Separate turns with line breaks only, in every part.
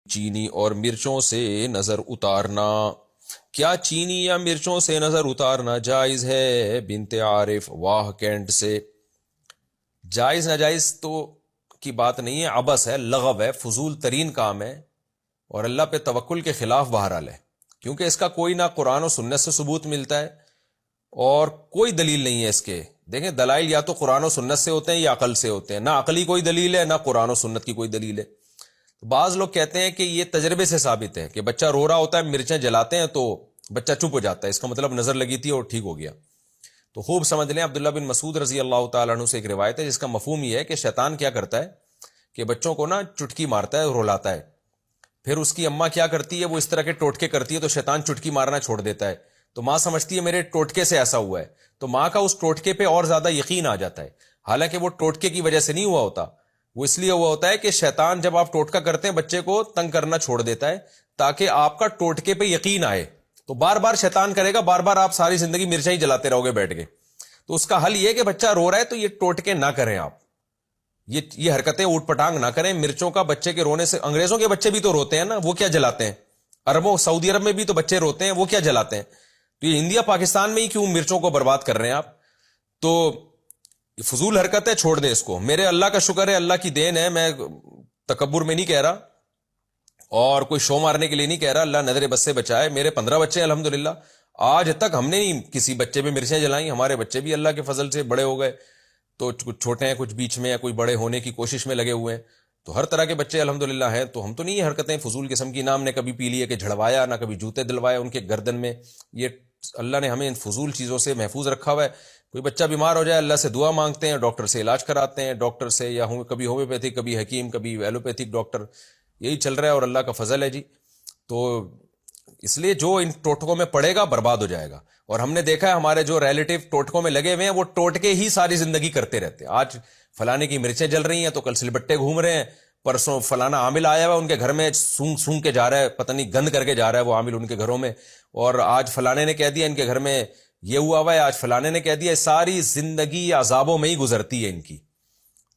چینی اور مرچوں سے نظر اتارنا. کیا چینی یا مرچوں سے نظر اتارنا جائز ہے؟ بنت عارف واہ کینٹ سے. جائز ناجائز تو کی بات نہیں ہے، عبث ہے، لغو ہے، فضول ترین کام ہے، اور اللہ پہ توکل کے خلاف بہرحال ہے، کیونکہ اس کا کوئی نہ قرآن و سنت سے ثبوت ملتا ہے اور کوئی دلیل نہیں ہے اس کے. دیکھیں دلائل یا تو قرآن و سنت سے ہوتے ہیں یا عقل سے ہوتے ہیں، نہ عقلی کوئی دلیل ہے نہ قرآن و سنت کی کوئی دلیل ہے. بعض لوگ کہتے ہیں کہ یہ تجربے سے ثابت ہے کہ بچہ رو رہا ہوتا ہے، مرچیں جلاتے ہیں تو بچہ چپ ہو جاتا ہے، اس کا مطلب نظر لگی تھی اور ٹھیک ہو گیا. تو خوب سمجھ لیں، عبداللہ بن مسعود رضی اللہ تعالیٰ عنہ سے ایک روایت ہے جس کا مفہوم یہ ہے کہ شیطان کیا کرتا ہے کہ بچوں کو نا چٹکی مارتا ہے، رولاتا ہے. پھر اس کی اماں کیا کرتی ہے، وہ اس طرح کے ٹوٹکے کرتی ہے تو شیطان چٹکی مارنا چھوڑ دیتا ہے. تو ماں سمجھتی ہے میرے ٹوٹکے سے ایسا ہوا ہے، تو ماں کا اس ٹوٹکے پہ اور زیادہ یقین آ جاتا ہے، حالانکہ وہ ٹوٹکے کی وجہ سے نہیں ہوا ہوتا. وہ اس لیے ہوا ہوتا ہے کہ شیطان جب آپ ٹوٹکا کرتے ہیں بچے کو تنگ کرنا چھوڑ دیتا ہے تاکہ آپ کا ٹوٹکے پہ یقین آئے. تو بار بار شیطان کرے گا، بار بار آپ ساری زندگی مرچیں ہی جلاتے رہو گے بیٹھ کے. تو اس کا حل یہ کہ بچہ رو رہا ہے تو یہ ٹوٹکے نہ کریں آپ، یہ حرکتیں اوٹ پٹانگ نہ کریں. مرچوں کا بچے کے رونے سے، انگریزوں کے بچے بھی تو روتے ہیں نا، وہ کیا جلاتے ہیں؟ عربوں سعودی عرب میں بھی تو بچے روتے ہیں، وہ کیا جلاتے ہیں؟ تو یہ انڈیا پاکستان میں ہی کیوں مرچوں کو برباد کر رہے ہیں آپ؟ تو یہ فضول حرکت ہے، چھوڑ دیں اس کو. میرے اللہ کا شکر ہے، اللہ کی دین ہے، میں تکبر میں نہیں کہہ رہا اور کوئی شو مارنے کے لیے نہیں کہہ رہا، اللہ نظر بس سے بچائے. میرے 15 بچے الحمدللہ، آج تک ہم نے نہیں کسی بچے پہ مرچیں جلائیں. ہمارے بچے بھی اللہ کے فضل سے بڑے ہو گئے، تو کچھ چھوٹے ہیں، کچھ بیچ میں ہیں، کوئی بڑے ہونے کی کوشش میں لگے ہوئے ہیں. تو ہر طرح کے بچے الحمدللہ ہیں. تو ہم تو نہیں یہ حرکتیں فضول قسم کی، نام نے کبھی پی لیے کہ جھڑوایا، نہ کبھی جوتے دلوایا ان کے گردن میں. یہ اللہ نے ہمیں ان فضول چیزوں سے محفوظ رکھا ہوا ہے. کوئی بچہ بیمار ہو جائے اللہ سے دعا مانگتے ہیں، ڈاکٹر سے علاج کراتے ہیں، ڈاکٹر سے یا کبھی ہومیوپیتھک، کبھی حکیم، کبھی ایلوپیتھک ڈاکٹر، یہی چل رہا ہے اور اللہ کا فضل ہے جی. تو اس لیے جو ان ٹوٹکوں میں پڑے گا برباد ہو جائے گا. اور ہم نے دیکھا ہے ہمارے جو ریلیٹو ٹوٹکوں میں لگے ہوئے ہیں وہ ٹوٹکے ہی ساری زندگی کرتے رہتے ہیں. آج فلانے کی مرچیں جل رہی ہیں تو کل سلبٹے گھوم رہے ہیں، پرسوں فلانا عامل آیا ہوا ان کے گھر میں سونگ سونگ کے جا رہا ہے، پتہ نہیں گند کر کے جا رہا ہے وہ عامل ان کے گھروں میں، اور آج فلانے نے کہہ دیا ان کے گھر میں یہ ہوا ہوا ہے، آج فلانے نے کہہ دیا. ساری زندگی عذابوں میں ہی گزرتی ہے ان کی.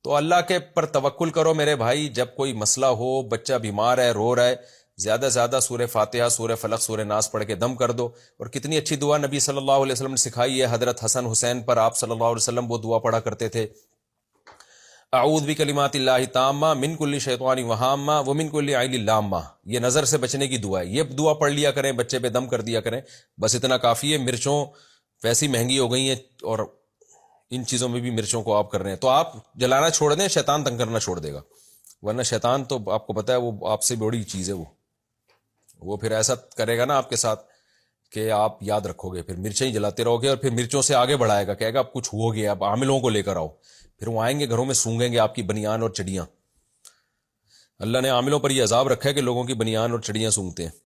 تو اللہ کے پر توکل کرو میرے بھائی. جب کوئی مسئلہ ہو، بچہ بیمار ہے، رو رہا ہے، زیادہ سے زیادہ سورہ فاتحہ، سورہ فلق، سورہ ناس پڑھ کے دم کر دو. اور کتنی اچھی دعا نبی صلی اللہ علیہ وسلم نے سکھائی ہے. حضرت حسن حسین پر آپ صلی اللہ علیہ وسلم وہ دعا پڑھا کرتے تھے، اعوذ بکلمات اللہ التامہ من کل شیطان وہامہ ومن کل عین لامہ. یہ نظر سے بچنے کی دعا ہے، یہ دعا پڑھ لیا کریں، بچے پہ دم کر دیا کریں، بس اتنا کافی ہے. مرچوں ویسی مہنگی ہو گئی ہیں اور ان چیزوں میں بھی مرچوں کو آپ کر رہے ہیں، تو آپ جلانا چھوڑ دیں، شیطان تنگ کرنا چھوڑ دے گا. ورنہ شیطان تو آپ کو پتا ہے وہ آپ سے بڑی چیز ہے، وہ پھر ایسا کرے گا نا آپ کے ساتھ کہ آپ یاد رکھو گے، پھر مرچیں ہی جلاتے رہو گے اور پھر مرچوں سے آگے بڑھائے گا، کہے گا اب کچھ ہو گیا، اب عاملوں کو لے کر آؤ. پھر وہ آئیں گے گھروں میں، سونگیں گے آپ کی بنیان اور چڑیاں. اللہ نے عاملوں پر یہ عذاب رکھا ہے کہ لوگوں کی بنیان اور چڑیاں سونگتے ہیں.